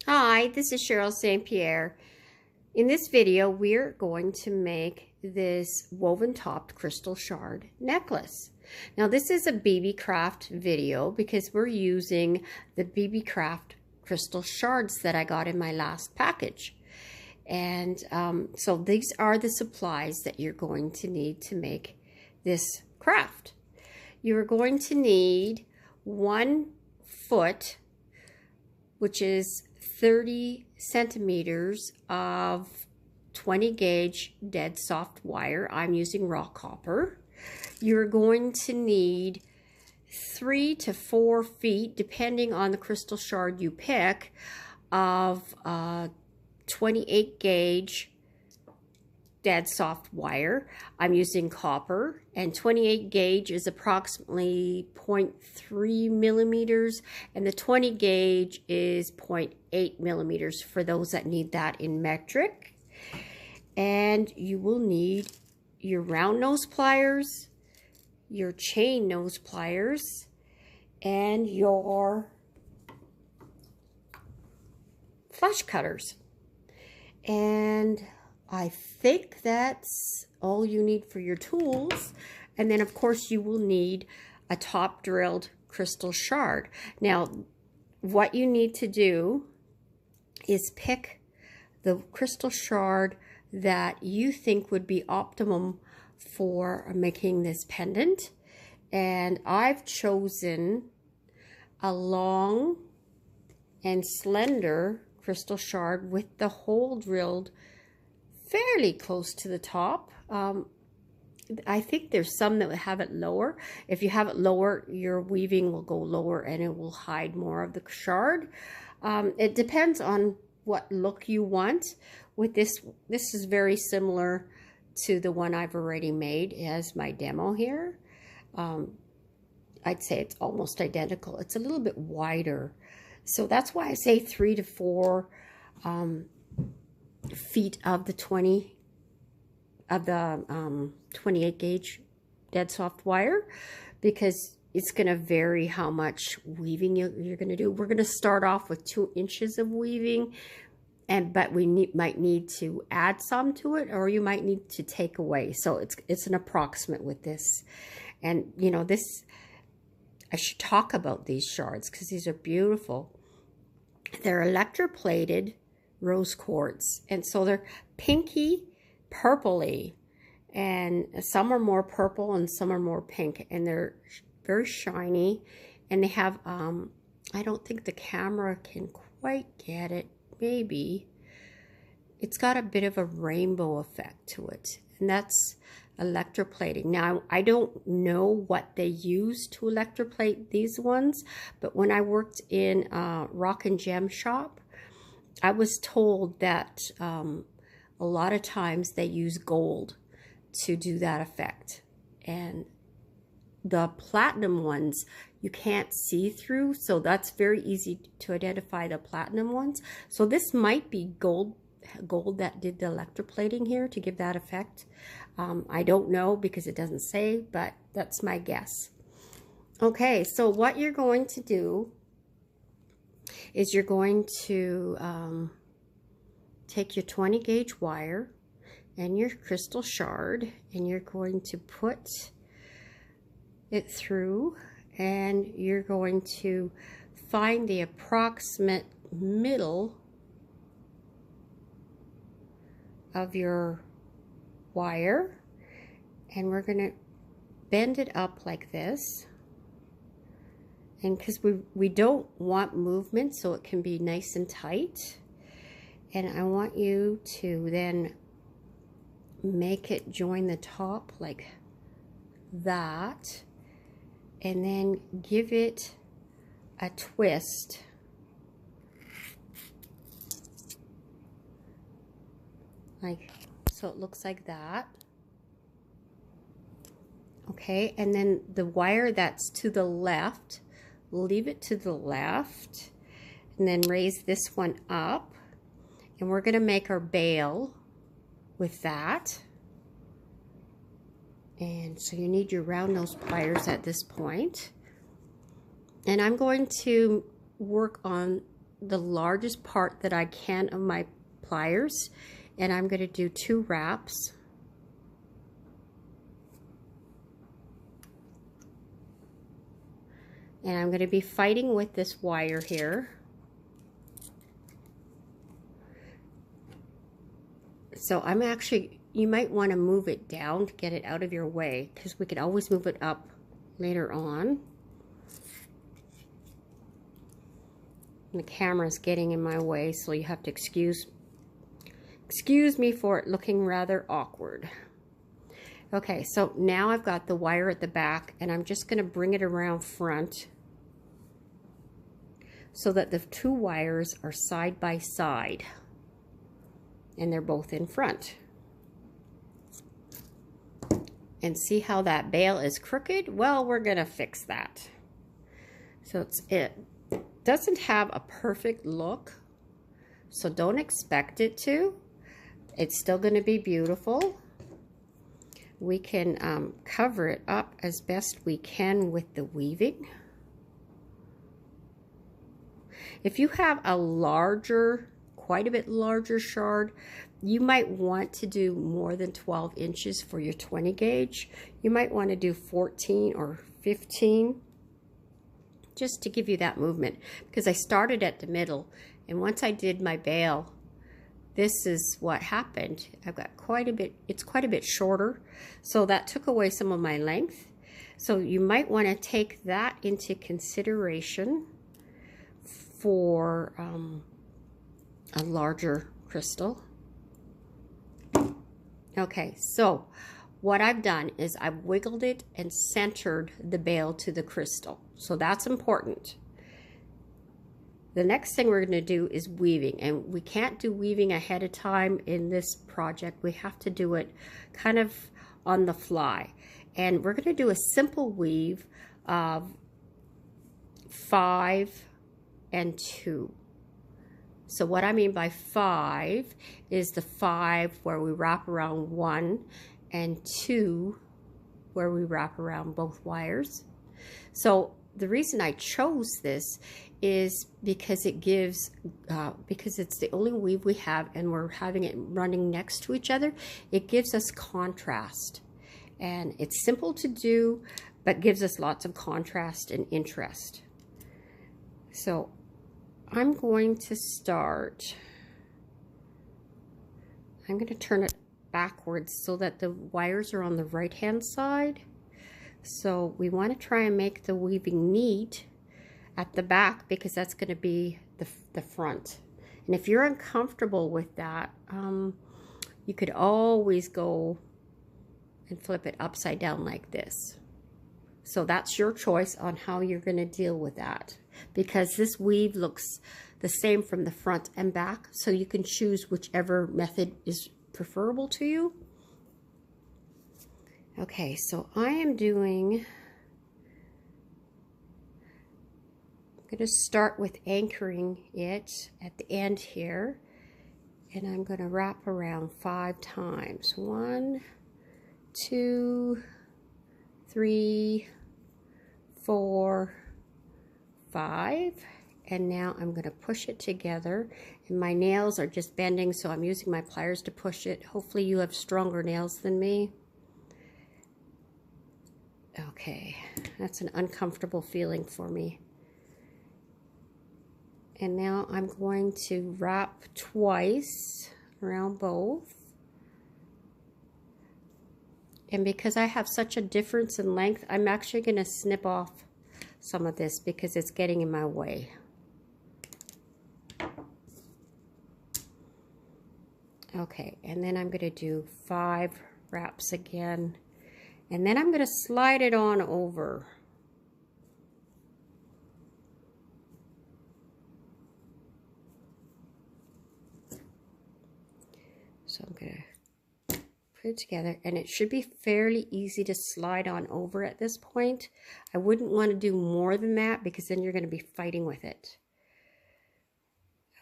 Hi, this is Cheryl St.Pierre. In this video, we're going to make this woven topped crystal shard necklace. Now, this is a Beebeecraft video because we're using the Beebeecraft crystal shards that I got in my last package. And so these are the supplies that you're going to need to make this craft. You're going to need 1 foot, which is 30 centimeters of 20 gauge dead soft wire. I'm using raw copper. You're going to need 3 to 4 feet, depending on the crystal shard you pick, of 28 gauge dead soft wire. I'm using copper, and 28 gauge is approximately 0.3 millimeters, and the 20 gauge is 0.8 millimeters for those that need that in metric. And you will need your round nose pliers, your chain nose pliers, and your flush cutters. And I think that's all you need for your tools. And then, of course, you will need a top drilled crystal shard. Now, what you need to do is pick the crystal shard that you think would be optimum for making this pendant. And I've chosen a long and slender crystal shard with the hole drilled fairly close to the top. I think there's some that would have it lower. If you have it lower, your weaving will go lower and it will hide more of the shard. It depends on what look you want. With this is very similar to the one I've already made as my demo here. I'd say it's almost identical. It's a little bit wider. So that's why I say 3 to 4 feet of the 28 gauge dead soft wire, because it's going to vary how much weaving you're going to do. We're going to start off with 2 inches of weaving, but we might need to add some to it, or you might need to take away. So it's an approximate with this. And you know, I should talk about these shards because these are beautiful. They're electroplated rose quartz, and so they're pinky purpley, and some are more purple and some are more pink, and they're very shiny, and they have I don't think the camera can quite get it. Maybe it's got a bit of a rainbow effect to it, and that's electroplating. Now, I don't know what they use to electroplate these ones, but when I worked in a rock and gem shop, I was told that a lot of times they use gold to do that effect. And the platinum ones you can't see through, so that's very easy to identify the platinum ones. So this might be gold that did the electroplating here to give that effect. I don't know because it doesn't say, but that's my guess. Okay, so what you're going to do is you're going to take your 20 gauge wire and your crystal shard, and you're going to put it through, and you're going to find the approximate middle of your wire, and we're going to bend it up like this. And because we don't want movement, so it can be nice and tight. And I want you to then make it join the top like that, and then give it a twist. So it looks like that. Okay, and then the wire that's to the left, leave it to the left, and then raise this one up, and we're going to make our bail with that. And so you need your round nose pliers at this point. And I'm going to work on the largest part that I can of my pliers, and I'm going to do 2 wraps. And I'm going to be fighting with this wire here. So I'm actually, you might want to move it down to get it out of your way, because we could always move it up later on. And the camera's getting in my way, so you have to excuse me for it looking rather awkward. Okay, so now I've got the wire at the back, and I'm just going to bring it around front so that the 2 wires are side by side, and they're both in front. And see how that bail is crooked? Well, we're going to fix that. So it doesn't have a perfect look, so don't expect it to. It's still going to be beautiful. We can cover it up as best we can with the weaving. If you have a larger, quite a bit larger shard, you might want to do more than 12 inches for your 20 gauge. You might want to do 14 or 15, just to give you that movement, because I started at the middle, and once I did my bail, this is what happened. I've got quite a bit, it's quite a bit shorter, so that took away some of my length. So you might want to take that into consideration for a larger crystal. Okay, so what I've done is I've wiggled it and centered the bail to the crystal. So that's important. The next thing we're going to do is weaving, and we can't do weaving ahead of time in this project. We have to do it kind of on the fly. And we're going to do a simple weave of 5 and 2. So what I mean by 5 is the 5 where we wrap around 1 and 2 where we wrap around both wires. So the reason I chose this is because it gives, because it's the only weave we have and we're having it running next to each other, it gives us contrast. And it's simple to do, but gives us lots of contrast and interest. So I'm going to start, I'm going to turn it backwards so that the wires are on the right hand side. So we want to try and make the weaving neat at the back, because that's going to be the front. And if you're uncomfortable with that, you could always go and flip it upside down like this. So that's your choice on how you're going to deal with that, because this weave looks the same from the front and back, so you can choose whichever method is preferable to you. Okay, so I am doing, I'm going to start with anchoring it at the end here, and I'm going to wrap around 5 times. 1, 2, 3, 4, 5, and now I'm going to push it together, and my nails are just bending, so I'm using my pliers to push it. Hopefully you have stronger nails than me. Okay, that's an uncomfortable feeling for me. And now I'm going to wrap twice around both. And because I have such a difference in length, I'm actually going to snip off some of this because it's getting in my way. Okay, and then I'm going to do 5 wraps again. And then I'm going to slide it on over. So I'm going to put it together, and it should be fairly easy to slide on over at this point. I wouldn't want to do more than that because then you're going to be fighting with it.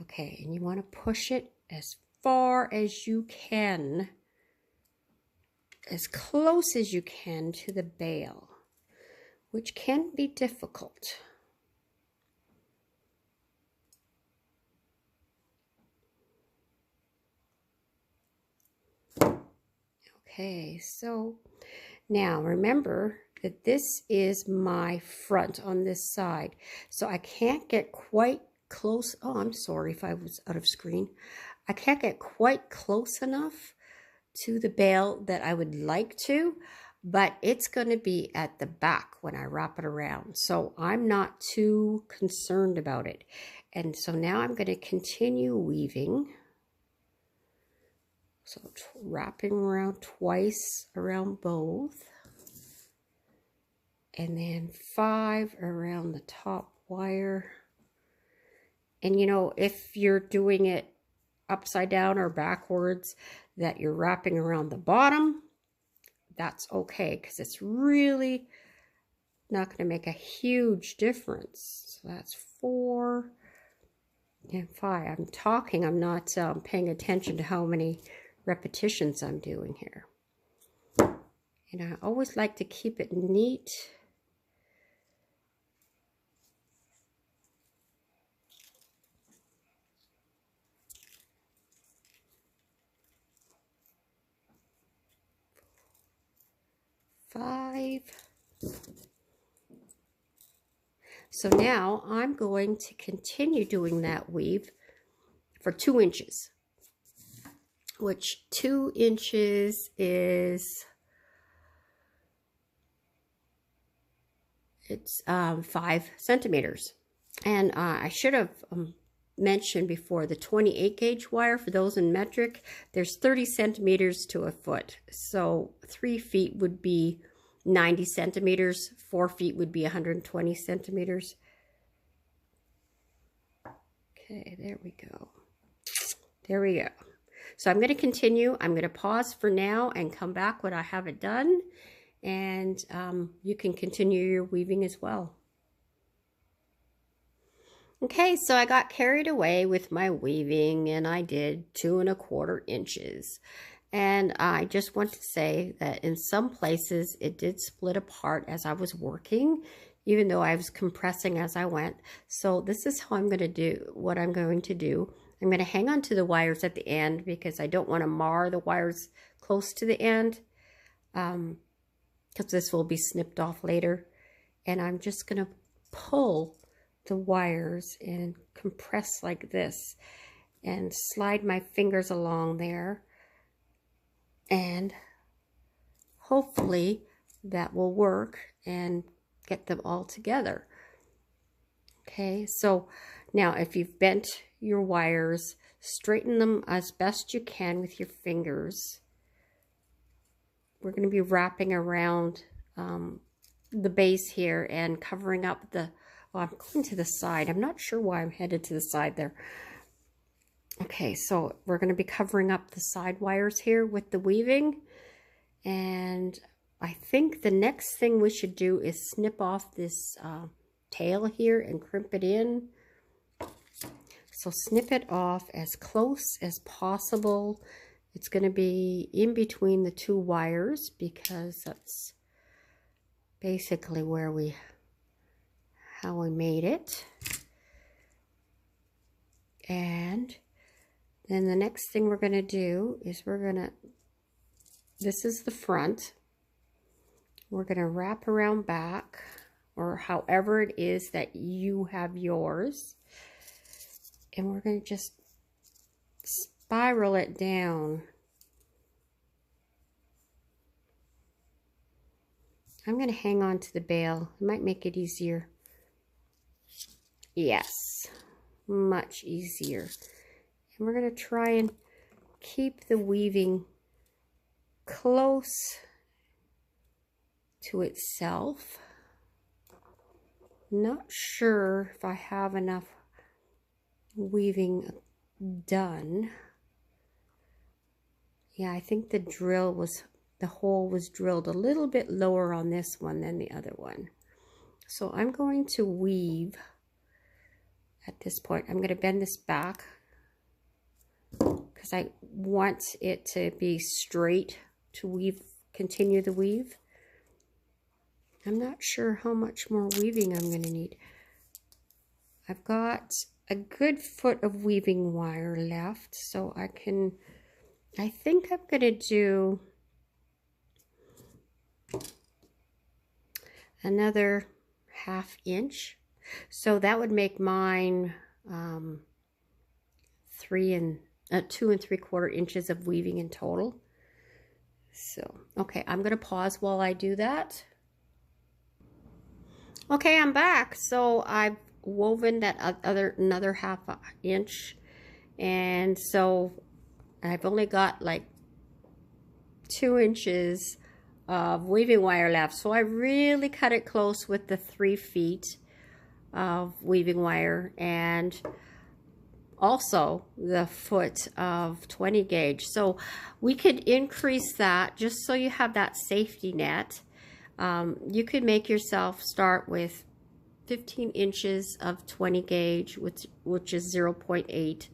Okay, and you want to push it as far as you can, as close as you can to the bail, which can be difficult. Okay, so now remember that this is my front on this side. So I can't get quite close. Oh, I'm sorry if I was out of screen. I can't get quite close enough to the bail that I would like to, but it's going to be at the back when I wrap it around. So I'm not too concerned about it. And so now I'm going to continue weaving. So wrapping around twice around both. And then 5 around the top wire. And you know, if you're doing it upside down or backwards, that you're wrapping around the bottom, that's okay, because it's really not going to make a huge difference. So that's 4 and 5. I'm talking, I'm not paying attention to how many repetitions I'm doing here. And I always like to keep it neat. Five. So now I'm going to continue doing that weave for 2 inches, which 2 inches is, it's 5 centimeters. And I should have mentioned before, the 28 gauge wire, for those in metric, there's 30 centimeters to a foot. So 3 feet would be 90 centimeters, 4 feet would be 120 centimeters. Okay, there we go. There we go. So I'm going to continue. I'm going to pause for now and come back when I have it done. And you can continue your weaving as well. Okay, so I got carried away with my weaving and I did 2 1/4 inches. And I just want to say that in some places it did split apart as I was working, even though I was compressing as I went. So this is how I'm going to do what I'm going to do. I'm going to hang on to the wires at the end because I don't want to mar the wires close to the end, because this will be snipped off later. And I'm just going to pull the wires and compress like this and slide my fingers along there. And hopefully that will work and get them all together. Okay, so now if you've bent your wires, straighten them as best you can with your fingers. We're going to be wrapping around the base here and covering up the, well, I'm going to the side. I'm not sure why I'm headed to the side there. Okay, so we're going to be covering up the side wires here with the weaving. And I think the next thing we should do is snip off this tail here and crimp it in. So snip it off as close as possible. It's going to be in between the 2 wires because that's basically where how we made it. And then the next thing we're going to do is this is the front. We're going to wrap around back, or however it is that you have yours. And we're going to just spiral it down. I'm going to hang on to the bail. It might make it easier. Yes, much easier. And we're going to try and keep the weaving close to itself. Not sure if I have enough weaving done. Yeah, I think the hole was drilled a little bit lower on this one than the other one. So I'm going to weave at this point. I'm going to bend this back because I want it to be straight to continue the weave. I'm not sure how much more weaving I'm going to need. I've got a good foot of weaving wire left, so I think I'm going to do another 1/2 inch. So that would make mine 2 3/4 inches of weaving in total. So, okay, I'm going to pause while I do that. Okay, I'm back. So I've woven that another 1/2 inch, and so I've only got like 2 inches of weaving wire left. So I really cut it close with the 3 feet of weaving wire, and also the foot of 20 gauge. So we could increase that just so you have that safety net. You could make yourself start with 15 inches of 20 gauge, which is 0.8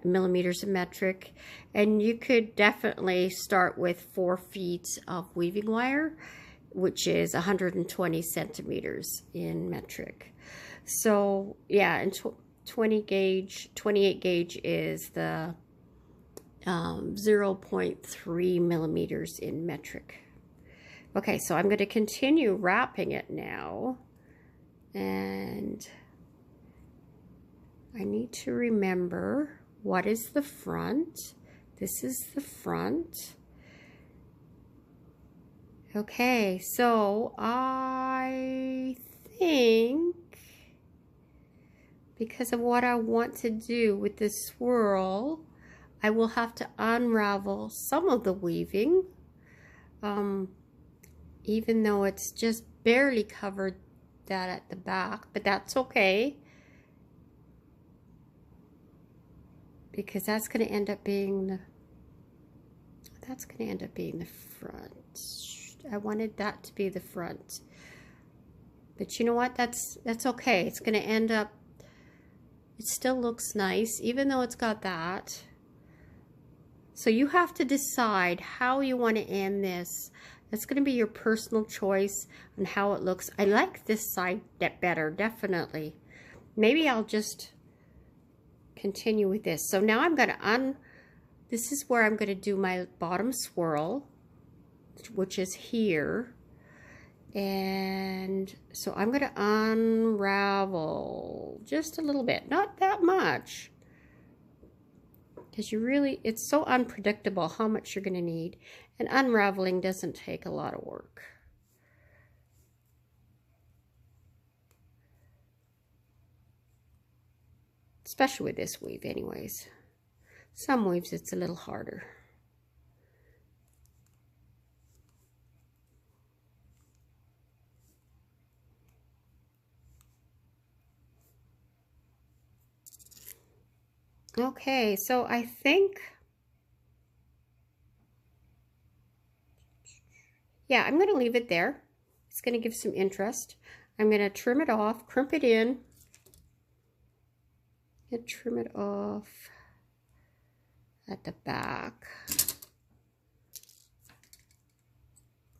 millimeters of metric, and you could definitely start with 4 feet of weaving wire, which is 120 centimeters in metric. So yeah, and 28 gauge is the 0.3 millimeters in metric. Okay, so I'm going to continue wrapping it now, and I need to remember what is the front. This is the front. Okay, so I think because of what I want to do with this swirl, I will have to unravel some of the weaving, even though it's just barely covered that at the back, but that's okay, because that's going to end up being the front. I wanted that to be the front, but you know what, that's okay. It's going to end up, it still looks nice even though it's got that. So you have to decide how you want to end this. That's going to be your personal choice on how it looks. I like this side better, definitely. Maybe I'll just continue with this. So now I'm going to this is where I'm going to do my bottom swirl, which is here. And so I'm going to unravel just a little bit, not that much, because it's so unpredictable how much you're going to need, and unraveling doesn't take a lot of work. Especially with this weave anyways. Some weaves it's a little harder. Okay, so I think, yeah, I'm going to leave it there. It's going to give some interest. I'm going to trim it off, crimp it in, and trim it off at the back.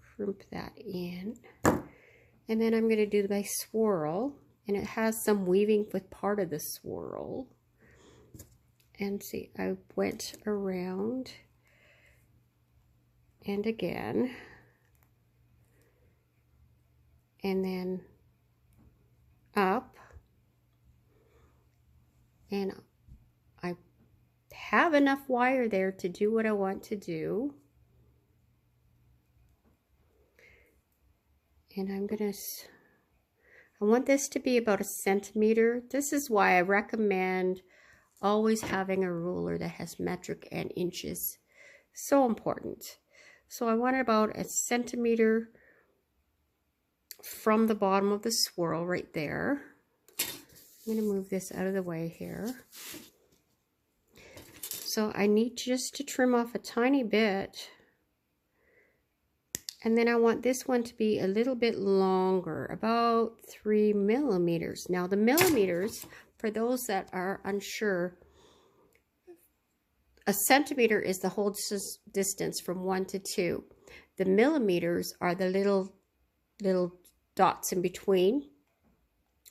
Crimp that in. And then I'm going to do my swirl, and it has some weaving with part of the swirl. And see, I went around and again, and then up, and I have enough wire there to do what I want to do. And I want this to be about 1 centimeter. This is why I recommend always having a ruler that has metric and inches. So important. So I want about 1 centimeter from the bottom of the swirl right there. I'm going to move this out of the way here. So I need just to trim off a tiny bit. And then I want this one to be a little bit longer, about 3 millimeters. Now the millimeters, for those that are unsure, 1 centimeter is the whole distance from 1 to 2. The millimeters are the little dots in between,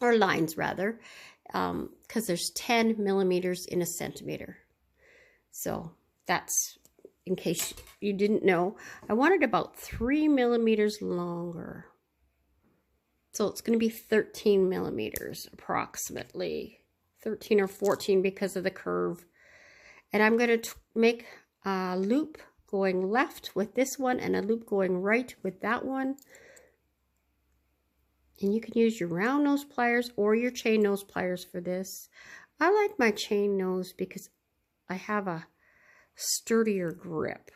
or lines rather, because there's 10 millimeters in 1 centimeter. So that's, in case you didn't know, I wanted about 3 millimeters longer. So it's going to be 13 millimeters approximately, 13 or 14 because of the curve. And I'm going to make a loop going left with this one and a loop going right with that one. And you can use your round nose pliers or your chain nose pliers for this. I like my chain nose because I have a sturdier grip.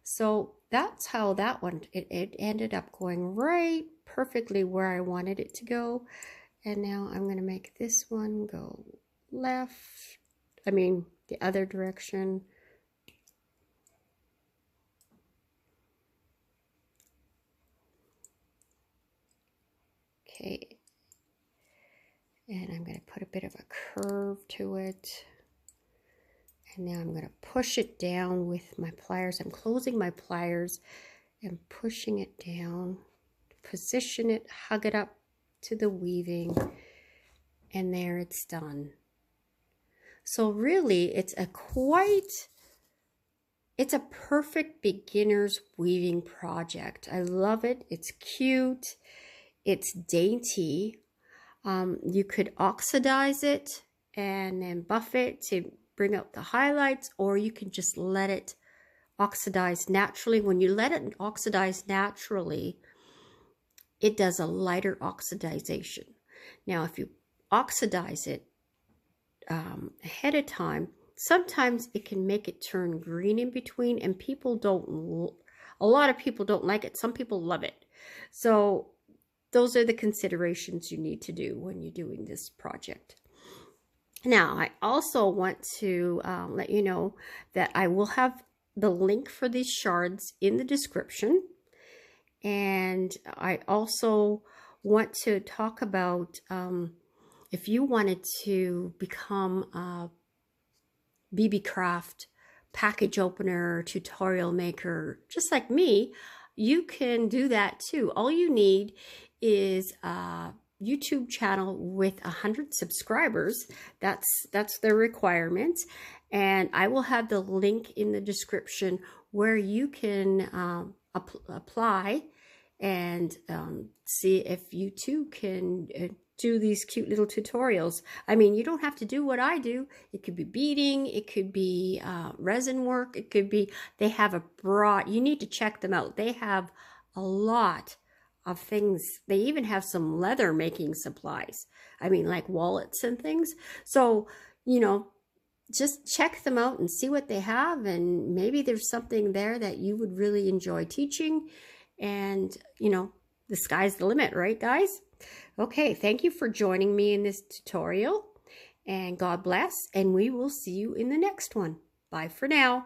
So that's how that one, it ended up going right perfectly where I wanted it to go. And now I'm going to make this one go left, the other direction. Okay. And I'm going to put a bit of a curve to it. And now I'm going to push it down with my pliers. I'm closing my pliers and pushing it down. Position it, hug it up to the weaving. And there it's done. So really, it's a perfect beginner's weaving project. I love it. It's cute. It's dainty. You could oxidize it and then buff it to bring out the highlights, or you can just let it oxidize naturally. When you let it oxidize naturally, it does a lighter oxidization. Now, if you oxidize it ahead of time, sometimes it can make it turn green in between, and a lot of people don't like it. Some people love it. So those are the considerations you need to do when you're doing this project. Now, I also want to let you know that I will have the link for these shards in the description. And I also want to talk about if you wanted to become a Beebeecraft package opener, tutorial maker, just like me, you can do that too. All you need is a YouTube channel with 100 subscribers. That's the requirement. And I will have the link in the description where you can apply and see if you too can do these cute little tutorials. I mean, you don't have to do what I do. It could be beading, it could be resin work, it could be, they have a broad, you need to check them out. They have a lot of things. They even have some leather making supplies. I mean, like wallets and things. So, you know, just check them out and see what they have, and maybe there's something there that you would really enjoy teaching. And, you know, the sky's the limit, right, guys? Okay, thank you for joining me in this tutorial, and God bless, and we will see you in the next one. Bye for now.